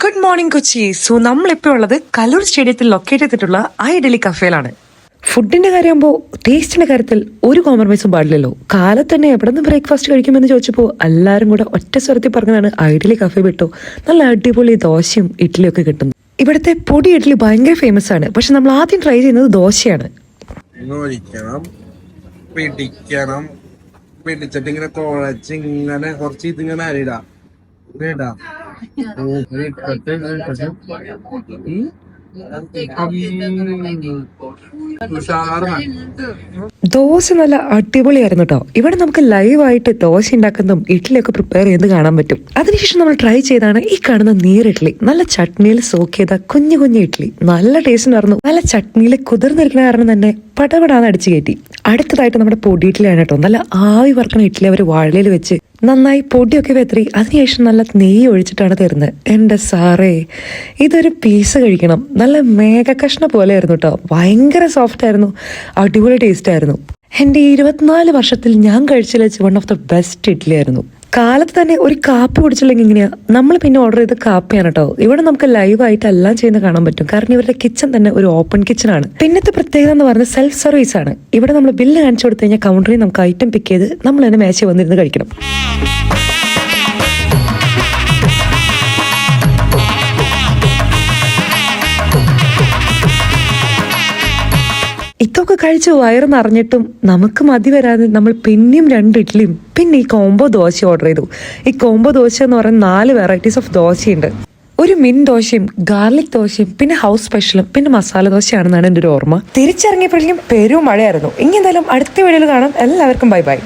Good morning Kochi. So നമ്മളിപ്പോൾ ഉള്ളത് കലൂർ സ്റ്റേഡിയത്തിൽ ലൊക്കേറ്റ് ചെയ്തിട്ടുള്ള ഐഡലി കഫേയിലാണ്. ഫുഡിന്റെ കാര്യമാകുമ്പോൾ ടേസ്റ്റിന്റെ കാര്യത്തിൽ ഒരു കോംപ്രമൈസും പാടില്ലല്ലോ. കാലത്ത് തന്നെ എവിടെ നിന്ന് ബ്രേക്ക്ഫാസ്റ്റ് കഴിക്കുമെന്ന് ചോദിച്ചപ്പോൾ എല്ലാവരും കൂടെ ഒറ്റ സ്വരത്തിൽ പറഞ്ഞതാണ് ഐഡലി കഫേ വിട്ടോ. നല്ല അടിപൊളി ദോശയും ഇഡ്ഡലിയും ഒക്കെ കിട്ടുന്നു. ഇവിടുത്തെ പൊടി ഇഡ്ഡലി ഭയങ്കര ഫേമസ് ആണ്. പക്ഷെ നമ്മൾ ആദ്യം ട്രൈ ചെയ്യുന്നത് ദോശയാണ്. പിടിച്ചിട്ട് ഇങ്ങനെ കുഴച്ച് ഇങ്ങനെ കുറച്ച് ഇതിങ്ങനെ അരിടാ ഇടാ ദോശ നല്ല അടിപൊളിയായിരുന്നു കേട്ടോ. ഇവിടെ നമുക്ക് ലൈവായിട്ട് ദോശ ഉണ്ടാക്കുന്നതും ഇഡ്ഡലിയൊക്കെ പ്രിപ്പയർ ചെയ്ത് കാണാൻ പറ്റും. അതിനുശേഷം നമ്മൾ ട്രൈ ചെയ്താണ് ഈ കാണുന്ന നീരിഡ്ഡലി. നല്ല ചട്നിയിൽ സോക്ക് ചെയ്ത കുഞ്ഞു കുഞ്ഞു ഇഡ്ഡലി നല്ല ടേസ്റ്റ് ഉണ്ടായിരുന്നു. നല്ല ചട്നിയിൽ കുതിർന്നിരിക്കുന്ന കാരണം തന്നെ പടപടാന്ന് അടിച്ചു കയറ്റി. അടുത്തതായിട്ട് നമ്മുടെ പൊടി ഇഡ്ഡലിയാണ് കേട്ടോ. നല്ല ആവി വറക്കണ ഇഡ്ഡലി അവർ വാഴയിൽ വെച്ച് നന്നായി പൊടിയൊക്കെ വെത്രി അതിനുശേഷം നല്ല നെയ്യ് ഒഴിച്ചിട്ടാണ് തരുന്നത്. എൻ്റെ സാറേ, ഇതൊരു പീസ് കഴിക്കണം. നല്ല മേഘ കഷ്ണ പോലെ ആയിരുന്നു കേട്ടോ. ഭയങ്കര സോഫ്റ്റ് ആയിരുന്നു, അടിപൊളി ടേസ്റ്റ് ആയിരുന്നു. എൻ്റെ 24 വർഷത്തിൽ ഞാൻ കഴിച്ചതിൽ വെച്ച് one of the best idli ആയിരുന്നു. കാലത്ത് തന്നെ ഒരു കാപ്പി കുടിച്ചില്ലെങ്കിൽ ഇങ്ങനെയാ. നമ്മൾ പിന്നെ ഓർഡർ ചെയ്ത കാപ്പിയാണ് കേട്ടോ. ഇവിടെ നമുക്ക് ലൈവായിട്ട് എല്ലാം ചെയ്യുന്ന കാണാൻ പറ്റും. കാരണം ഇവരുടെ കിച്ചൺ തന്നെ ഒരു ഓപ്പൺ കിച്ചൺ ആണ്. പിന്നത്തെ പ്രത്യേകത എന്ന് പറഞ്ഞാൽ സെൽഫ് സർവീസ് ആണ്. ഇവിടെ നമ്മൾ ബില്ല് കാണിച്ചു കൊടുത്തു കഴിഞ്ഞാൽ കൗണ്ടറിൽ നമുക്ക് ഐറ്റം പിക്ക് ചെയ്ത് നമ്മൾ തന്നെ മേശ വന്നിരുന്ന് കഴിക്കണം. ഇതൊക്കെ കഴിച്ച് വയറ് നിറഞ്ഞിട്ടും നമുക്ക് മതി വരാതെ നമ്മൾ പിന്നെയും 2 ഇഡ്ഡലിയും പിന്നെ ഈ കോംബോ ദോശ ഓർഡർ ചെയ്തു. ഈ കോംബോ ദോശ എന്ന് പറയുന്ന 4 വെറൈറ്റീസ് ഓഫ് ദോശയുണ്ട്. ഒരു മിൻ ദോശയും ഗാർലിക് ദോശയും പിന്നെ ഹൗസ് സ്പെഷ്യലും പിന്നെ മസാല ദോശയാണെന്നാണ് എൻ്റെ ഒരു ഓർമ്മ. തിരിച്ചിറങ്ങിയപ്പോഴേക്കും പെരും മഴയായിരുന്നു. ഇനി എന്തായാലും അടുത്ത വീഡിയോയിൽ കാണാം. എല്ലാവർക്കും ബൈ ബൈ.